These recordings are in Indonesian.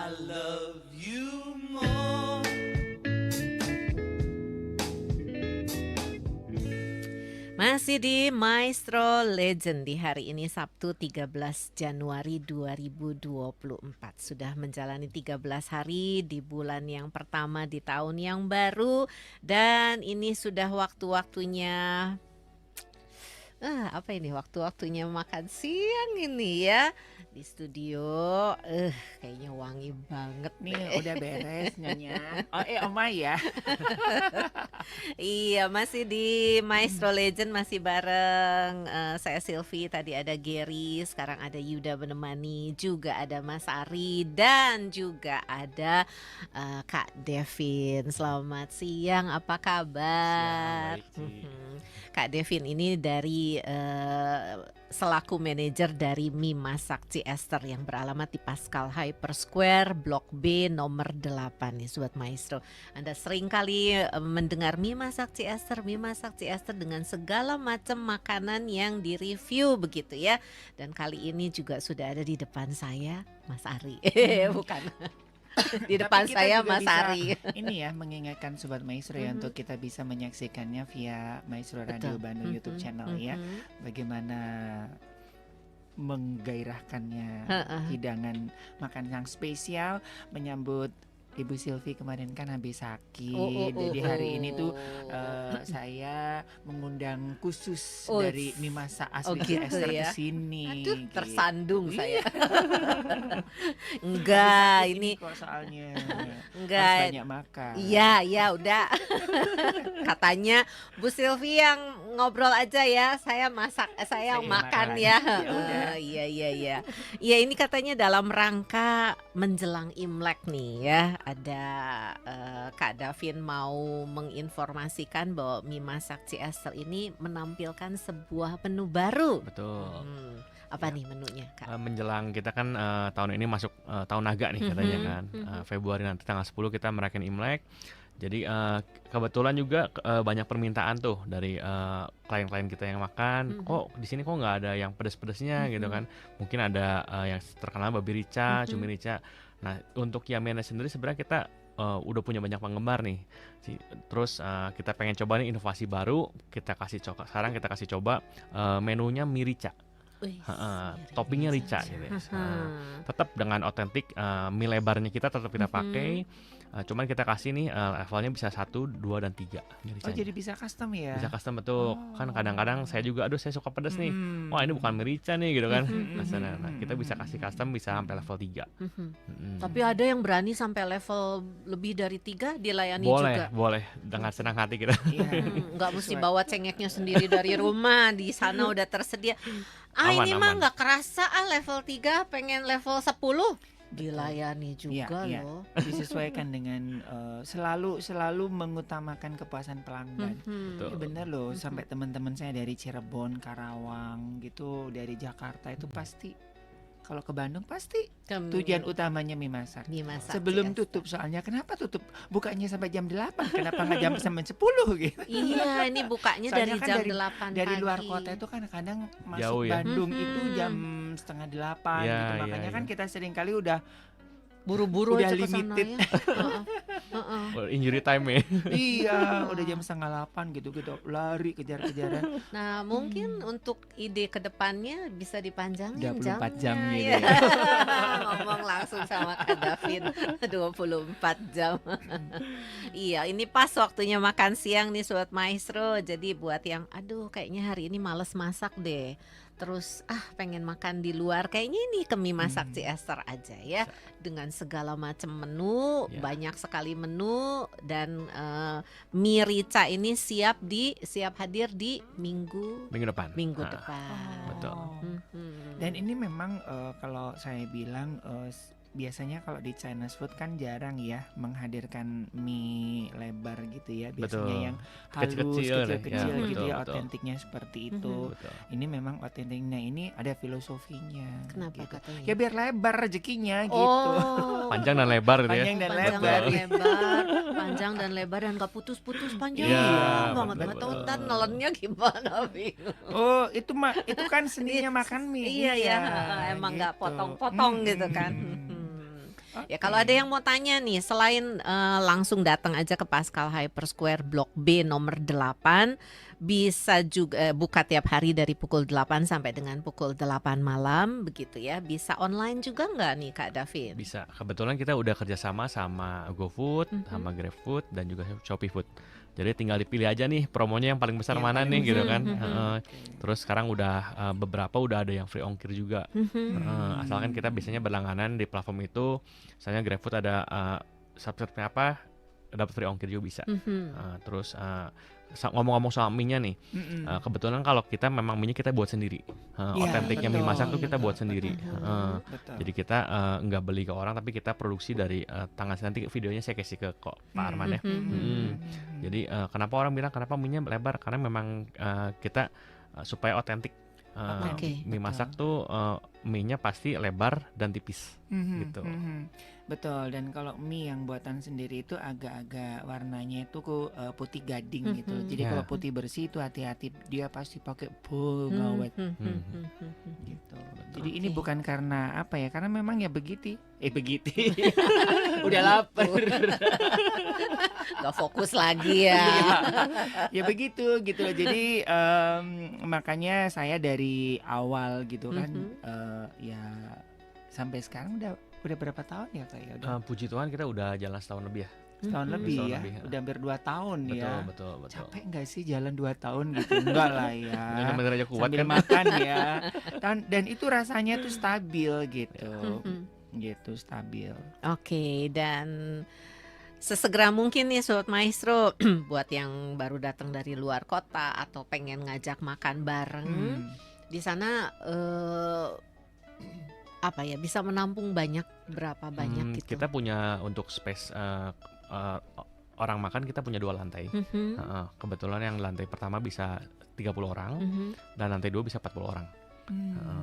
I love you more. Masih di Maestro Legend di hari ini Sabtu 13 Januari 2024. Sudah menjalani 13 hari di bulan yang pertama di tahun yang baru. Dan ini sudah waktu-waktunya apa ini waktu-waktunya makan siang ini ya di studio. Kayaknya wangi banget Nih deh. udah beres Nyonya. Oma ya. Iya, masih di Maestro Legend, masih bareng saya Silvi, tadi ada Gary, sekarang ada Yuda menemani, juga ada Mas Ari dan juga ada Kak Devin. Selamat siang, apa kabar? Siang, baik, Ci. Kak Devin ini dari selaku manajer dari Mi Masak Ci Esther yang beralamat di Pascal Hyper Square Blok B nomor 8 nih Sobat Maestro. Anda sering kali mendengar mie masak Ci Esther dengan segala macam makanan yang direview begitu ya. Dan kali ini juga sudah ada di depan saya Mas Ari. Bukan. Di depan Tapi kita saya juga Mas bisa Ari. Ini ya mengingatkan Sobat Maestro ya untuk kita bisa menyaksikannya via Maestro Radio Betul. Bandung YouTube channel ya. Bagaimana menggairahkannya hidangan makan yang spesial menyambut Ibu Silvi kemarin kan habis sakit. Jadi hari ini tuh saya mengundang khusus dari Mi Masak asli gitu Esther ya. ke sini. Aduh, gitu. tersandung saya. Habis Enggak, sakit ini kok soalnya. enggak. Harus banyak makan. Iya, udah. Katanya Bu Silvi yang ngobrol aja ya, saya masak, saya Saya makan makan. ya. Ya udah. Iya. Iya, ini katanya dalam rangka menjelang Imlek nih ya. Ada Kak Davin mau menginformasikan bahwa Mi Masak Ci Esther ini menampilkan sebuah menu baru. Betul. Apa nih menunya, Kak? Menjelang kita kan tahun ini masuk tahun naga nih katanya kan. Februari nanti tanggal 10 kita merayakan Imlek. Jadi kebetulan juga banyak permintaan tuh dari klien-klien kita yang makan. Kok di sini kok nggak ada yang pedas-pedasnya gitu kan? Mungkin ada yang terkenal babi rica, cumi rica. Nah untuk Yamena sendiri sebenarnya kita udah punya banyak penggemar nih. Terus kita pengen coba nih inovasi baru. Sekarang kita kasih coba menunya mie rica. Toppingnya rica gitu ya. Tetap dengan otentik mie lebarnya kita tetap kita pakai. Cuman kita kasih nih levelnya bisa 1, 2, dan 3 mie Oh ricanya. jadi bisa custom ya? Bisa custom betul. Kan kadang-kadang saya juga saya suka pedas nih. Wah ini bukan mie rica nih gitu kan. Nah, kita bisa kasih custom bisa sampai level 3. Tapi ada yang berani sampai level lebih dari 3 dilayani juga. Boleh dengan senang hati kita. Iya. Nggak mesti Sesuai. bawa cengeknya sendiri dari rumah, di sana udah tersedia. Ini mah Aman. nggak kerasa level 3 pengen level 10 dilayani juga Iya. loh. Disesuaikan dengan selalu mengutamakan kepuasan pelanggan. Betul. Ya bener loh, sampai teman-teman saya dari Cirebon, Karawang gitu, dari Jakarta itu pasti kalau ke Bandung pasti tujuan utamanya mie masak. Mie masak Sebelum Ci Esther. tutup soalnya kenapa tutup? Bukanya sampai jam 8, kenapa nggak jam 9 10 gitu. Iya, ini bukanya Soalnya dari kan jam dari- 8 Dari pagi. luar kota itu kan kadang masuk Jauh ya? Bandung itu jam setengah 8 Iya, gitu. iya, Makanya iya. kan kita sering kali udah buru-buru udah aja ke sana limited. ya. Injury time ya. iya, udah jam setengah 8 gitu lari kejar-kejaran. Nah, mungkin untuk ide kedepannya bisa dipanjangin 24 jam jamnya, gitu ya. Ngomong langsung sama Kak Davin 24 jam. Iya, ini pas waktunya makan siang nih Sobat Maestro. Jadi buat yang kayaknya hari ini males masak deh. Terus pengen makan di luar, kayaknya ini ke Mie Masak Ci Esther aja ya. Dengan segala macam menu, Ya. banyak sekali menu dan mie rica ini siap hadir di minggu Minggu depan. depan. Betul. Dan ini memang kalau saya bilang biasanya kalau di Chinese food kan jarang ya menghadirkan mie lebar gitu ya. Biasanya Betul. yang halus, Kecil-kecil deh. kecil-kecil Ya, gitu ya, betul. otentiknya seperti itu. Betul. Ini memang otentiknya, ini ada filosofinya. Kenapa gitu. katanya? Ya biar lebar rezekinya gitu. Oh, Panjang dan lebar gitu ya. Panjang dan panjang lebar. dan lebar, panjang dan lebar dan gak putus-putus panjang Iya, banget. betul. Nggak tahu ntar nelennya gimana, bingung. Oh, itu kan seninya makan mie. Iya ya, emang nggak gitu. potong-potong gitu kan. Hmm. Ya kalau ada yang mau tanya nih, selain langsung datang aja ke Pascal Hyper Square Blok B nomor 8, bisa juga buka tiap hari dari pukul 8 sampai dengan pukul 8 malam begitu ya. Bisa online juga nggak nih Kak Davin? Bisa. Kebetulan kita udah kerjasama sama GoFood, Mhm. sama GrabFood, dan juga Shopee Food. Jadi tinggal dipilih aja nih promonya yang paling besar Yang mana paling nih gitu besar. kan. Mhm. Heeh. Terus sekarang udah beberapa udah ada yang free ongkir juga. Heeh, asalkan kita biasanya berlangganan di platform itu, misalnya GrabFood ada subscribe-nya apa, dapat free ongkir juga bisa. Terus ngomong-ngomong soal mie-nya nih, kebetulan kalau kita memang mie-nya kita buat sendiri. Iya, Otentiknya mie betul, masak tuh kita betul, buat sendiri. betul. Heeh. Betul. Jadi kita nggak beli ke orang, tapi kita produksi dari tangan sendiri. Nanti videonya saya kasih ke Pak Arman ya. Jadi kenapa orang bilang kenapa mie-nya lebar? Karena memang kita supaya otentik. Oke. Mie masak tuh mie-nya pasti lebar dan tipis gitu. Betul, dan kalau mie yang buatan sendiri itu agak-agak warnanya itu putih gading gitu. Jadi Ya. kalau putih bersih itu hati-hati, dia pasti pakai pengawet gitu. Jadi ini Oke. bukan karena apa ya, karena memang ya begitu. Begitu. Udah lapar. Gak fokus lagi ya. Ya begitu gitu loh. Jadi makanya saya dari awal gitu kan ya sampai sekarang udah berapa tahun ya Kak ya? Udah Puji Tuhan kita udah jalan setahun lebih ya. setahun lebih Setahun ya. lebih, ya. Udah hampir 2 tahun ya. Betul. Capek nggak sih jalan 2 tahun gitu? Enggak lah ya. Bener-bener aja kuat Sambil kan. makan ya. Dan itu rasanya tuh stabil gitu. Gitu stabil. Oke, dan sesegera mungkin nih Sobat Maestro buat yang baru datang dari luar kota atau pengen ngajak makan bareng di sana apa ya, bisa menampung berapa banyak gitu. Kita punya untuk space orang makan, kita punya 2 lantai. Kebetulan yang lantai pertama bisa 30 orang dan lantai 2 bisa 40 orang.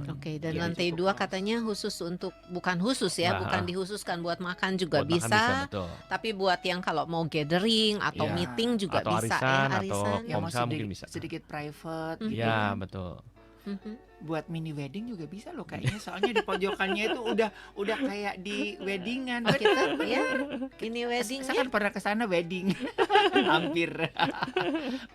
Oke, dan Jadi lantai cukup 2 luas. katanya khusus untuk, bukan khusus ya, Nah, bukan dihususkan buat makan juga Buat makan bisa, betul. tapi buat yang kalau mau gathering atau Iya. meeting juga Atau bisa arisan, ya, atau arisan. Yang mau Komsel mungkin bisa. sedikit private gitu Iya, kan. betul. Buat mini wedding juga bisa loh kayaknya, soalnya di pojokannya itu udah kayak di weddingan. Oh, kita ya ini Saya weddingnya. kan pernah ke sana wedding. Hampir.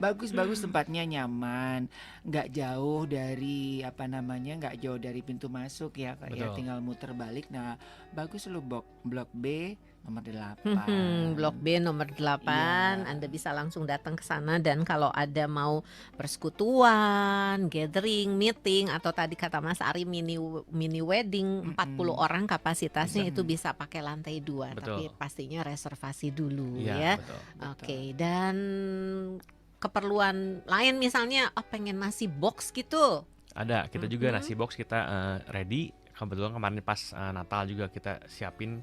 Bagus tempatnya, nyaman, nggak jauh dari nggak jauh dari pintu masuk ya, kayak Betul. tinggal muter balik. Nah, bagus loh blok B nomor 8. Blok B nomor 8, Iya. Anda bisa langsung datang ke sana, dan kalau ada mau persekutuan, gathering, meeting, atau tadi kata Mas Ari mini wedding 40 orang kapasitasnya, itu bisa pakai lantai 2, Betul. tapi pastinya reservasi dulu Iya, ya. betul. Oke, dan keperluan lain misalnya pengen nasi box gitu. Ada, kita juga nasi box kita ready. Kebetulan kemarin pas Natal juga kita siapin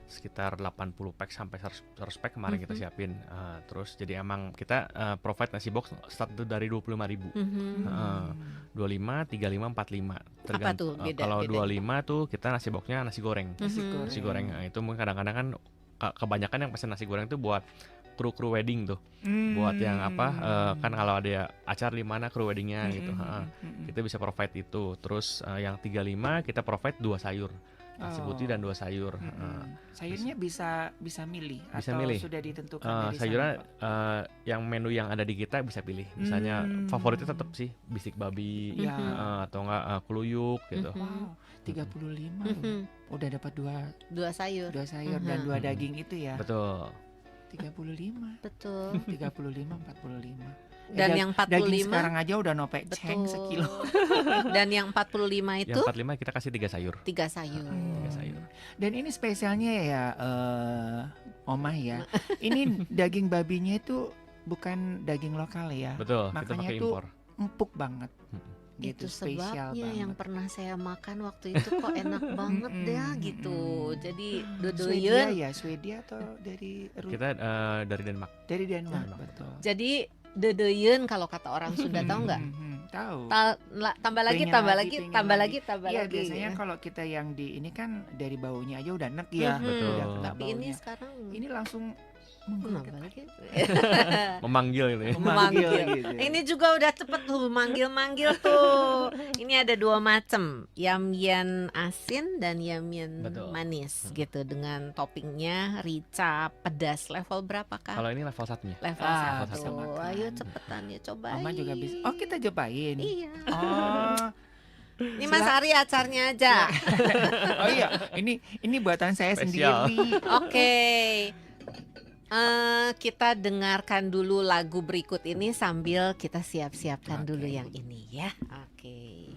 sekitar 80 pack sampai 100 pack kemarin kita siapin. Terus jadi emang kita provide nasi box start itu dari 25.000. 25, 35, 45. Apa tuh Kalau bedanya? 25 tuh kita nasi boxnya nasi goreng. Nasi goreng. Nah, itu mungkin kadang-kadang kan kebanyakan yang pesen nasi goreng tuh buat kru wedding tuh. Buat yang kan kalau ada acara di mana kru weddingnya gitu. Kita bisa provide itu. Terus yang 35 kita provide 2 sayur. Nasi putih dan 2 sayur. Sayurnya bisa milih Bisa atau milih. sudah ditentukan dari Sayurnya sana, Pak? yang menu yang ada di kita bisa pilih. Misalnya favoritnya tetap sih bistik babi, Ya. atau enggak keluyuk gitu. Wow, 35 loh. Udah dapat 2 sayur. 2 sayur dan 2 daging itu ya. Betul. 35. Betul. 35, 45. Dan yang daging 45 sekarang aja udah nopek ceng sekilo. Dan yang 45 itu Yang 45 kita kasih 3 sayur. 3 sayur. 3 sayur. Dan ini spesialnya ya Omah ya. Ini daging babinya itu bukan daging lokal ya. Betul, kita Makanya pakai itu impor. empuk banget. Itu Gitu, spesial sebabnya banget. yang pernah saya makan waktu itu kok enak banget dah gitu. Jadi Swedia dodoyeun. ya, Swedia atau dari Kita dari Denmark. dari Denmark, Denmark. betul. Jadi dodoyeun kalau kata orang Sunda, tahu nggak? Tahu. Tambah lagi, Pengen tambah lagi, lagi, pengen tambah lagi. lagi, tambah Iya, lagi. biasanya ya. kalau kita yang di ini kan dari baunya aja udah enek ya. Mhm. Betul. Udah kena Tapi ini baunya. sekarang Ini langsung Kenapa lagi? Memanggil gitu ya. Memanggil Memanggil. gitu. Ini juga udah cepet tuh manggil-manggil tuh. Ini ada 2 macam, yam-yen asin dan yam-yen Betul. manis gitu dengan toppingnya rica pedas. Level berapa Kak? Kalau ini level 1-nya. Level Ah, 1. bisa makan. Ayo cepetan ya cobain. Mama juga bisa. Oh, kita cobain. Iya. Oh. Ini Mas Ari acarnya aja. Oh iya, ini buatan saya Spesial. sendiri. Oke. Kita dengarkan dulu lagu berikut ini sambil kita siap-siapkan dulu yang ini ya. Oke.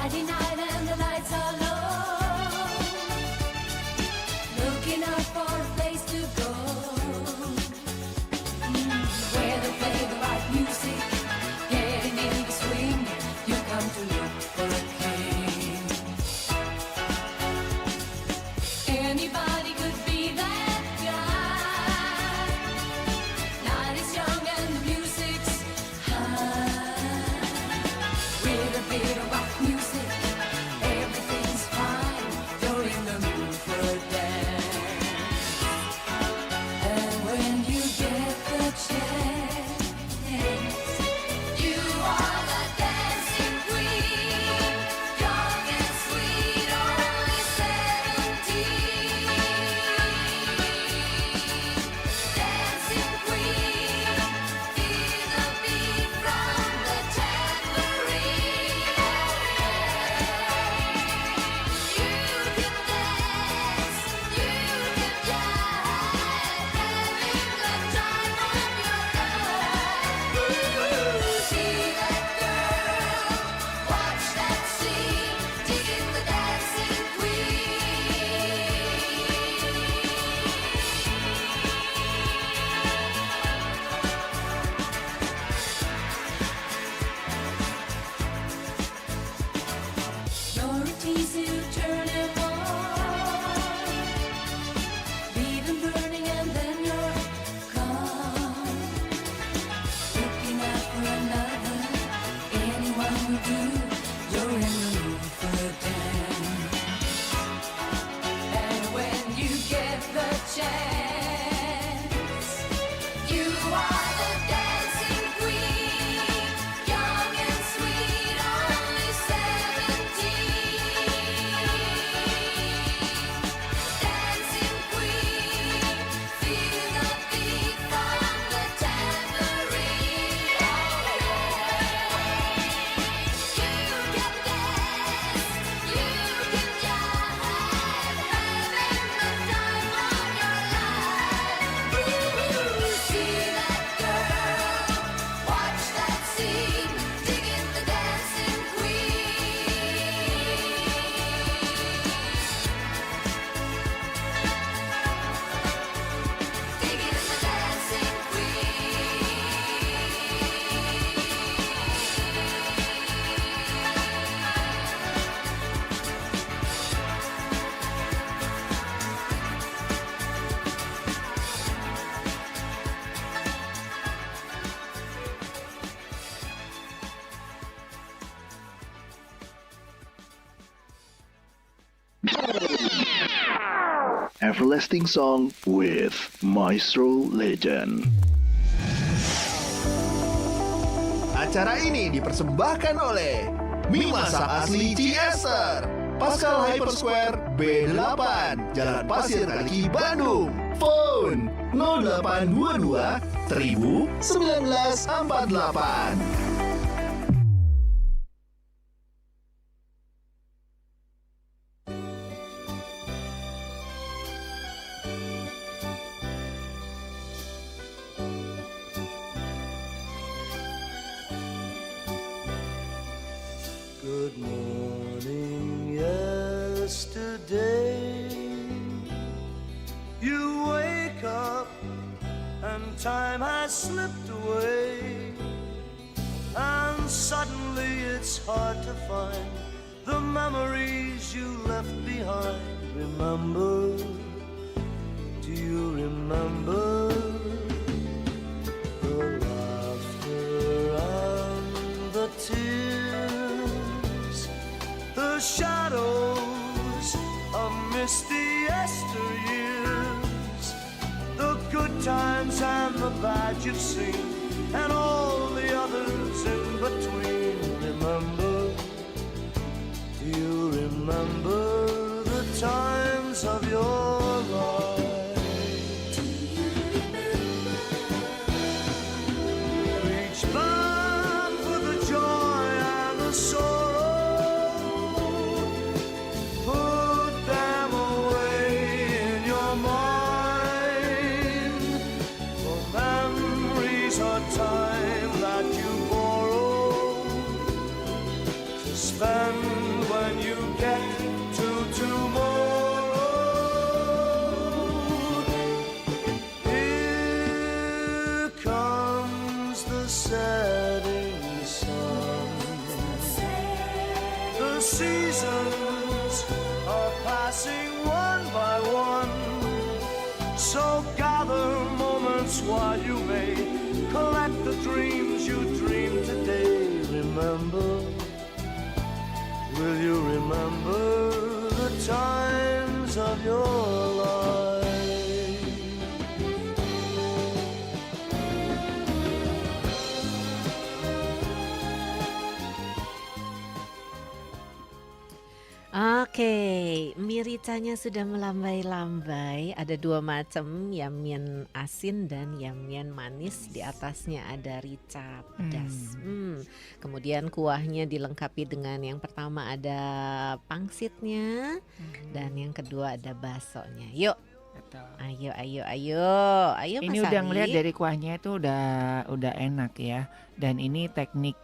Friday night and the lights are low, looking out for a place to go, where they play the right music, getting in the swing. You come to look for a king. Anybody could be that guy. Night is young and the music's high. With a bit of rock music, everything's fine. You're in the mood for a dance. And when you get the chance, you are the dancing queen. Young and sweet, only 17. Dancing queen, feel the beat from the tambourine. You can dance, you can jive, having the time of your life. See that girl, watch that scene, digging the dancing queen. You're a tease to turn him on, leave him burning and then you're gone. Looking out for another, anyone will do. You're in the mood for a dance. And when you get the chance, you are the dancing queen. Young and sweet, only 17. Dancing queen, feel the beat from the tambourine. You can dance, you can jive, having the time of your life. See that girl, watch that scene, digging the dancing queen. Digging the dancing Everlasting Song with Maestro Legend. Acara ini dipersembahkan oleh mie masak asli Ciester, Pascal Hyper Square B8, Jalan Pasir Kaliki, Bandung. Phone 0822 1948. morning yesterday. You wake up and time has slipped away, and suddenly it's hard to find the memories you left behind. Remember, do you remember the laughter and the tears, the shadows of misty yesteryears, the good times and the bad you've seen, and all the others in between? Remember, do you remember the times of your life? Reach back for the joy and the sorrow, put them away in your mind, for memories are time that you borrow to spend when you get to tomorrow. Here comes the setting sun. The seasons are passing one by one, so gather moments while you may collect the dreams you dreamed today. Remember, will you remember the times of your life? Oke, miricanya sudah melambai-lambai. Ada dua macam, yamian asin dan yamian manis. Di atasnya ada rica pedas. Kemudian kuahnya dilengkapi dengan yang pertama ada pangsitnya, dan yang kedua ada baksonya. Yuk, Betul. ayo Ini Mas udah Ari. ngeliat dari kuahnya itu udah enak ya. Dan ini teknik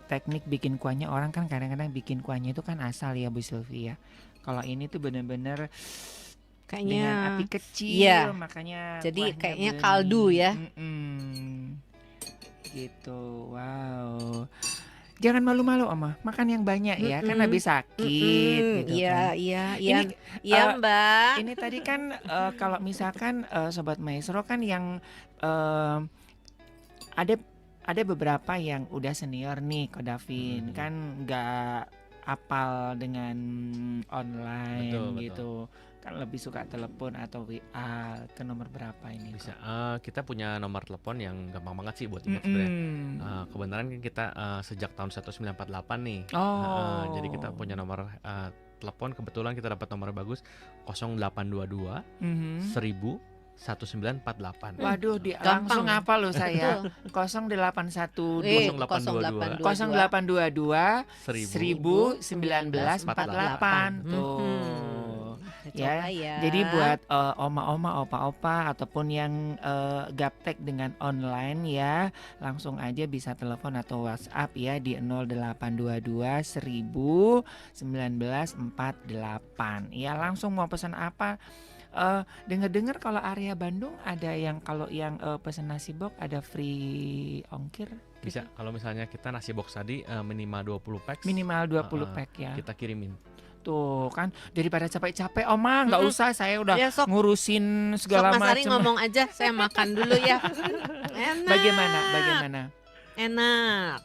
bikin kuahnya, orang kan kadang-kadang bikin kuahnya itu kan asal ya Bu Sylvia. Kalau ini tuh bener-bener dengan Kayaknya api kecil, iya. makanya Jadi kuahnya kayaknya bening. kaldu ya. Gitu, wow. Jangan malu-malu Oma, makan yang banyak ya, kan habis sakit gitu Iya, kan. iya, Ini, iya, Mbak. Ini tadi kan kalau misalkan Sobat Maestro kan yang ada beberapa yang udah senior nih Ko Davin, kan nggak apal dengan online Betul, gitu, kan lebih suka telepon atau WA ke nomor berapa ini? Bisa. Ko? Kita punya nomor telepon yang gampang banget sih buat ingat sebenarnya. Kebenaran kan kita sejak tahun 1948 nih. Oh. Jadi kita punya nomor telepon, kebetulan kita dapat nomor bagus 0822 1000 1948. Waduh, Gampang. langsung apa loh saya? 081 0822 0822 1948. 1948 tuh. Coba ya. Jadi buat oma-oma, opa-opa ataupun yang gaptek dengan online ya, langsung aja bisa telepon atau WhatsApp ya di 0822 1000 1948. Ya, langsung mau pesan apa? Dengar-dengar kalau area Bandung ada yang kalau yang pesan nasi box ada free ongkir. Bisa. Kalau misalnya kita nasi box tadi minimal 20 pack. Minimal 20 pack ya. Kita kirimin. Tuh kan daripada capek-capek Oma nggak usah, saya udah Ya, sok. ngurusin Sok segala Mas Ari macam. ngomong aja, saya makan dulu ya. Enak. Bagaimana? Enak.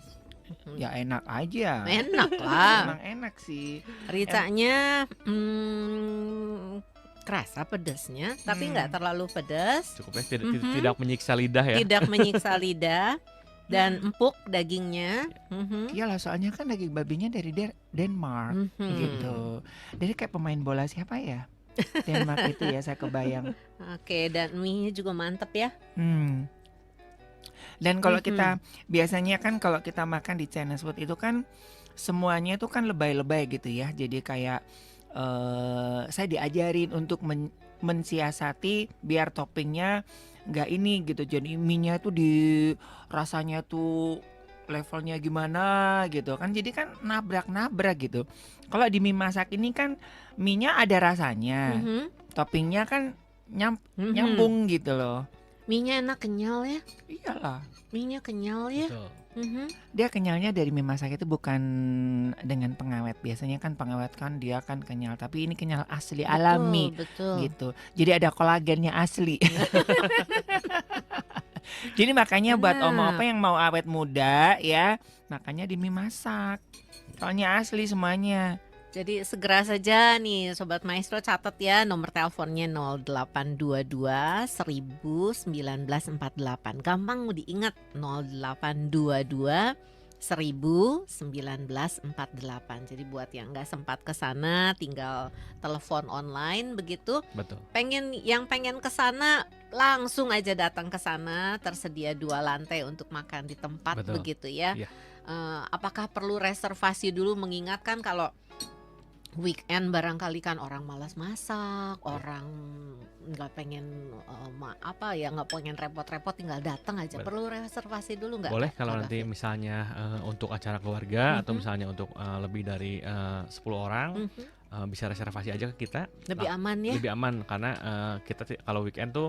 Ya enak aja. Enak lah. Emang enak sih. Ricanya kerasa pedasnya, tapi nggak terlalu pedas, Cukup ya, tidak menyiksa lidah ya. tidak menyiksa lidah, dan empuk dagingnya. Iyalah, soalnya kan daging babinya dari Denmark gitu. Dari kayak pemain bola siapa ya? Denmark itu ya, saya kebayang. Oke, dan mie-nya juga mantep ya. Dan kalau kita biasanya kan kalau kita makan di Chinese food itu kan semuanya itu kan lebay-lebay gitu ya. Jadi kayak saya diajarin untuk mensiasati biar toppingnya nggak ini gitu. Jadi mie-nya tuh rasanya tuh levelnya gimana gitu kan. Jadi kan nabrak-nabrak gitu. Kalau di mie masak ini kan mie-nya ada rasanya. Mhm, Toppingnya kan mhm. nyambung gitu loh. Mie-nya enak kenyal ya, Iyalah. mie-nya kenyal ya. Betul. Mhm. Dia kenyalnya dari mie masak itu bukan dengan pengawet. Biasanya kan pengawet kan dia kan kenyal, tapi ini kenyal asli alami Betul. gitu. Jadi ada kolagennya asli. Jadi makanya buat Enak. omo apa yang mau awet muda ya, makanya di mie masak. Soalnya asli semuanya. Jadi segera saja nih Sobat Maestro, catat ya nomor teleponnya 0822 1948. Gampang diingat, 0822 1948. Jadi buat yang nggak sempat ke sana tinggal telepon online begitu. Betul. Pengen ke sana langsung aja datang ke sana, tersedia 2 lantai untuk makan di tempat. Betul. Begitu ya. Iya. Apakah perlu reservasi dulu, mengingatkan kalau weekend barangkali kan orang malas masak, orang nggak pengen nggak pengen repot-repot, tinggal datang aja. Betul. Perlu reservasi dulu nggak? Boleh Kak kalau nanti David? misalnya untuk acara keluarga atau Mhm. misalnya untuk lebih dari 10 orang, Mhm. bisa reservasi aja ke kita. Lebih aman ya. Lebih aman karena kita kalau weekend tuh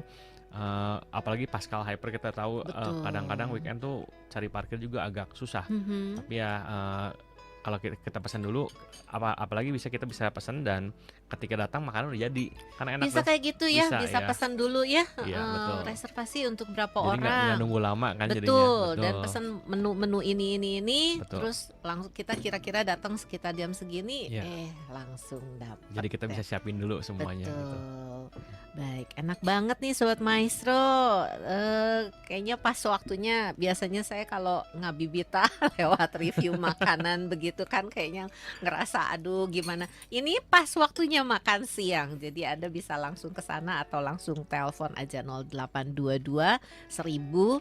apalagi Pascal Hyper kita tahu Betul. kadang-kadang weekend tuh cari parkir juga agak susah. Mhm. Tapi ya kalau kita pesan dulu, apalagi kita bisa pesan dan ketika datang makanan udah jadi, karena enak Bisa tuh. kayak gitu ya, Bisa, bisa ya. pesan dulu ya, Iya, betul. reservasi untuk berapa Jadi nggak orang. nunggu lama kan jadinya. Betul, dan Betul. pesan menu ini, Betul. terus langsung kita kira-kira datang sekitar jam segini, Iya. langsung dapat. Jadi kita bisa siapin dulu semuanya Betul. gitu. Baik, enak banget nih Sobat Maestro. Kayaknya pas waktunya, biasanya saya kalau ngabibita lewat review makanan begitu kan kayaknya ngerasa aduh gimana. Ini pas waktunya makan siang. Jadi Anda bisa langsung ke sana atau langsung telepon aja 0822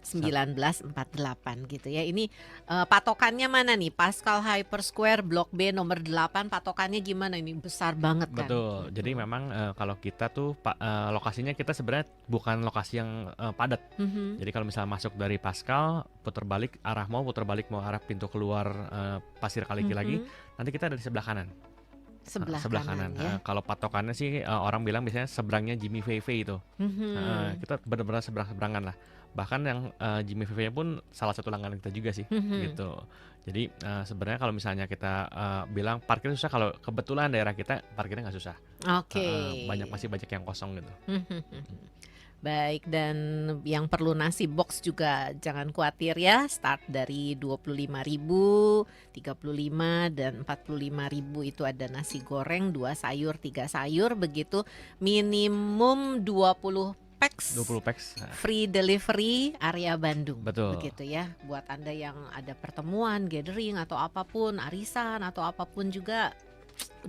1948 gitu ya. Ini patokannya mana nih? Pascal Hyper Square Blok B nomor 8, patokannya gimana? Ini besar banget kan? Betul. Jadi memang kalau kita tuh lokasinya kita sebenarnya bukan lokasi yang padat. Mhm. Jadi kalau misalnya masuk dari Pascal, putar balik mau arah pintu keluar Pasir Kaliki lagi, Mhm. nanti kita ada di sebelah kanan. Sebelah kanan, kanan. ya. Kalau patokannya sih orang bilang biasanya seberangnya Jimmy VV itu. Mhm. Kita benar-benar seberang-seberangan lah. Bahkan yang Jimmy VV-nya pun salah satu langganan kita juga sih, Mhm. gitu. Jadi sebenarnya kalau misalnya kita bilang parkir susah, kalau kebetulan daerah kita parkirnya nggak susah. Oke. Masih banyak yang kosong gitu. Baik, dan yang perlu nasi box juga jangan khawatir ya. Start dari 25.000, 35 dan 45.000 itu ada nasi goreng, 2 sayur, 3 sayur begitu. Minimum 20 packs. 20 packs. Free delivery area Bandung. Betul. Begitu ya. Buat Anda yang ada pertemuan, gathering atau apapun, arisan atau apapun juga,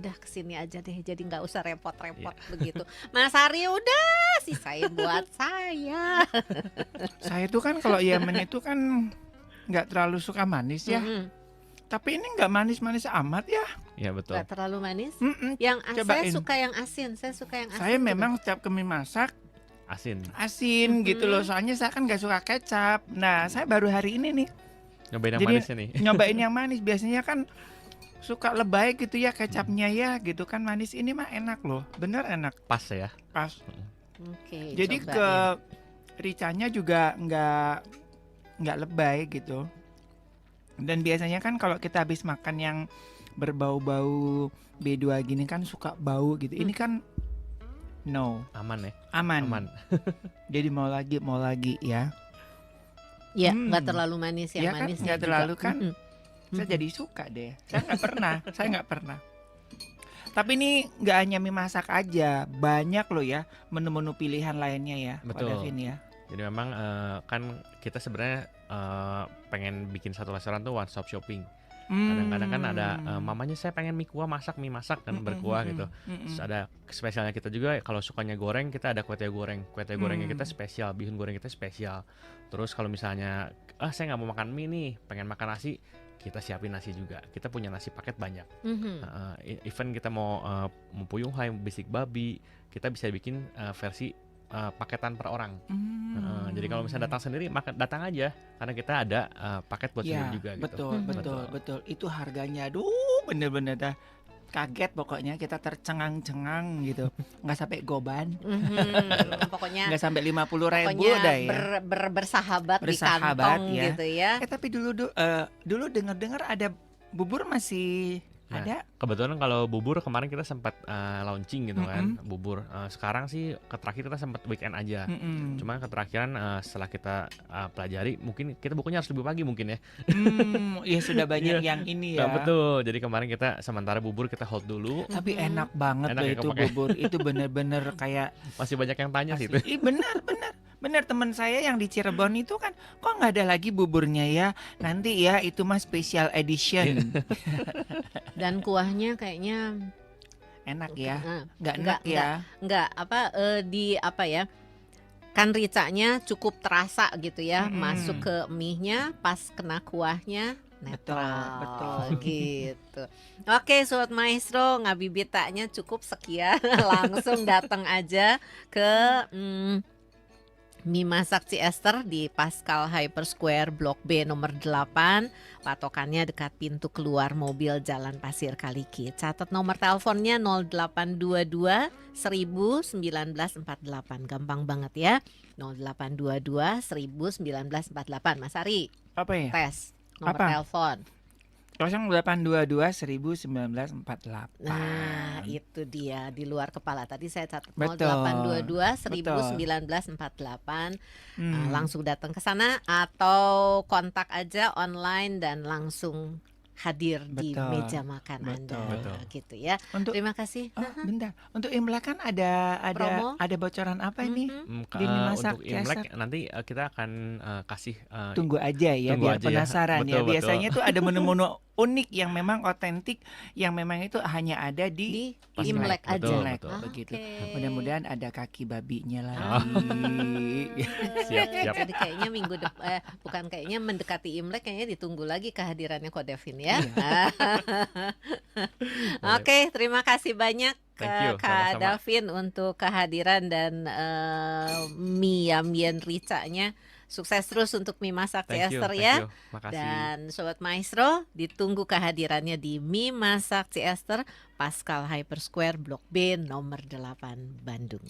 udah kesini aja deh, jadi nggak usah repot-repot begitu. Mas Ari udah sisain buat saya. Saya tuh kan kalau Yemen itu kan nggak terlalu suka manis ya. Mm-mm. Tapi ini nggak manis-manis amat ya. Iya betul. Nggak terlalu manis. Mm-mm. Yang saya Cobain. suka yang asin. Saya suka yang asin. Saya gitu. memang setiap ke mie masak Asin. asin gitu loh. Mhm. Soalnya saya kan nggak suka kecap. Nah, saya baru hari ini nih Nyobain yang Jadi- manisnya nih. nyobain yang manis. Biasanya kan suka lebay gitu ya kecapnya ya gitu kan. Manis ini mah enak loh. Bener enak. Pas ya. Pas. Oke, Jadi cobain. ke ricanya juga nggak lebay gitu. Dan biasanya kan kalau kita habis makan yang berbau-bau B2 gini kan suka bau gitu. Ini kan no, Aman ya. aman. Aman. Jadi mau lagi ya. Ya, nggak Hmm. terlalu manis, yang Ya kan, manisnya nggak juga. terlalu kan. Mhm. Saya Mhm. jadi suka deh. Saya nggak pernah. Tapi ini nggak hanya mie masak aja, banyak loh ya menu-menu pilihan lainnya ya, Pak Betul. Davin ya. Jadi memang kan kita sebenarnya pengen bikin satu restoran tuh one stop shopping. Kadang-kadang kan ada mamanya saya pengen mie kuah mie masak dan berkuah gitu. Terus ada spesialnya kita juga, kalau sukanya goreng kita ada kue tiaw goreng. Kue tiaw gorengnya kita spesial, bihun goreng kita spesial. Terus kalau misalnya saya nggak mau makan mie nih, pengen makan nasi, kita siapin nasi juga. Kita punya nasi paket banyak. Mhm. Even kita mau puyung hai, bisik babi, kita bisa bikin versi paketan per orang. Hmm. Jadi kalau misalnya datang sendiri, datang aja karena kita ada paket buat Ya, sendiri juga gitu. betul, betul, betul. Itu harganya, aduh, bener-bener dah kaget pokoknya, kita tercengang-cengang gitu, nggak sampai goban, Pokoknya nggak sampai 50.000 pokoknya dah ya. bersahabat di Bersahabat, kantong ya. gitu ya. Tapi dulu dengar-dengar ada bubur masih Nah, ada. kebetulan kalau bubur kemarin kita sempat launching gitu kan, bubur. Sekarang sih terakhir kita sempat weekend aja. Cuman keterakhiran setelah kita pelajari, mungkin kita bukunya harus lebih pagi mungkin ya. Ya sudah banyak Iya. yang ini Nah, ya. betul. Jadi kemarin kita sementara bubur kita hold dulu. Tapi enak banget Enak loh ya itu kepake. bubur. Itu bener-bener kayak Masih banyak yang tanya sih itu. asli. Ih, bener teman saya yang di Cirebon itu kan kok nggak ada lagi buburnya ya. Nanti ya itu mah special edition. Dan kuahnya kayaknya Enak ya. Enggak, Nggak enak ya. di apa ya? Kan ricanya cukup terasa gitu ya, Mm-mm. masuk ke mie-nya pas kena kuahnya netral betul. gitu. Oke, Sobat Maestro, ngabibitanya cukup sekian. Langsung datang aja ke Mie Masak Ciester di Pascal Hyper Square Blok B nomor 8. Patokannya dekat pintu keluar mobil Jalan Pasir Kaliki. Catat nomor teleponnya 0822 1948. Gampang banget ya. 0822 1948. Mas Ari, Apa ya? tes nomor Apa? telepon. 0822 1948. Nah, itu dia di luar kepala. Tadi saya catat Betul. 0822 1948. Hmm. Langsung datang ke sana atau kontak aja online dan langsung hadir di Betul. meja makan Betul. Anda Betul. gitu ya. Untuk Terima kasih. bentar. Untuk Imlek kan ada Promo? bocoran apa ini? Mhm. Di Mie Masak Untuk Imlek nanti kita akan kasih Tunggu aja ya Tunggu biar aja ya. penasaran ya. Betul, betul. Biasanya tuh ada menu-menu unik yang memang otentik, yang memang itu hanya ada Di di Imlek aja. Betul, Imlek, betul. begitu. Oke. Mudah-mudahan ada kaki babinya Oh. lagi. Siap, siap. Jadi kayaknya bukan kayaknya mendekati Imlek, kayaknya ditunggu lagi kehadirannya Ko Devin ya. Iya. Oke, terima kasih banyak Thank you, Kak sama-sama. Davin untuk kehadiran dan mie Yamien Ricanya. Sukses terus untuk Mie Masak Ciester ya. Makasih. Dan Sobat Maestro, ditunggu kehadirannya di Mie Masak Ciester Pascal Hyper Square Blok B nomor 8 Bandung.